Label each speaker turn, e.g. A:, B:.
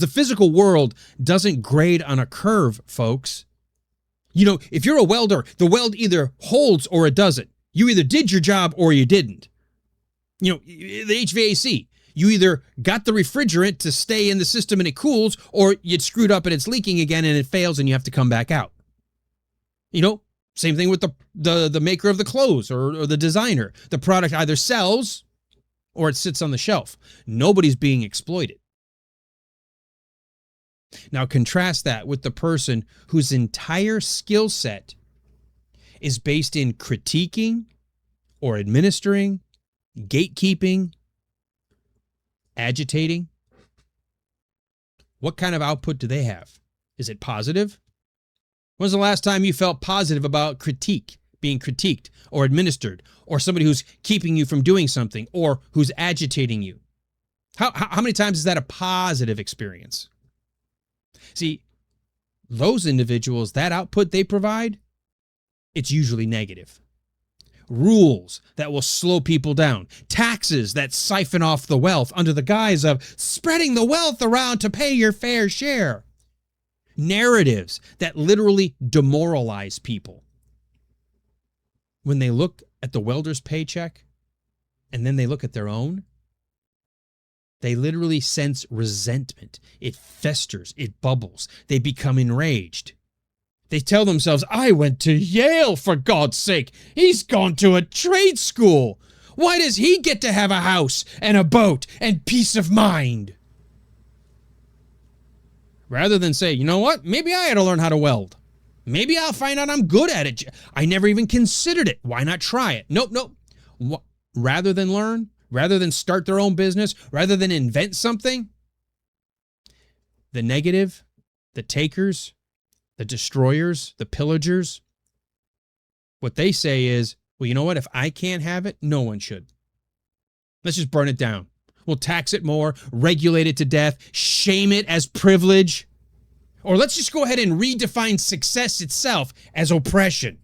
A: The physical world doesn't grade on a curve, folks. You know, if you're a welder, the weld either holds or it doesn't. You either did your job or you didn't. You know, the HVAC, you either got the refrigerant to stay in the system and it cools, or you screwed up and it's leaking again and it fails and you have to come back out. You know, same thing with the maker of the clothes or the designer. The product either sells or it sits on the shelf. Nobody's being exploited. Now contrast that with the person whose entire skill set is based in critiquing or administering, gatekeeping, agitating. What kind of output do they have? Is it positive? When's the last time you felt positive about critique, being critiqued or administered, or somebody who's keeping you from doing something or who's agitating you? How many times is that a positive experience? See, those individuals, that output they provide, it's usually negative. Rules that will slow people down. Taxes that siphon off the wealth under the guise of spreading the wealth around to pay your fair share. Narratives that literally demoralize people. When they look at the welder's paycheck and then they look at their own, they literally sense resentment. It festers, it bubbles. They become enraged. They tell themselves, I went to Yale, for God's sake. He's gone to a trade school. Why does he get to have a house and a boat and peace of mind? Rather than say, you know what? Maybe I had to learn how to weld. Maybe I'll find out I'm good at it. I never even considered it. Why not try it? Nope. Rather than learn, rather than start their own business, rather than invent something, the negative, the takers, the destroyers, the pillagers, what they say is, well, you know what? If I can't have it, no one should. Let's just burn it down. We'll tax it more, regulate it to death, shame it as privilege. Or let's just go ahead and redefine success itself as oppression.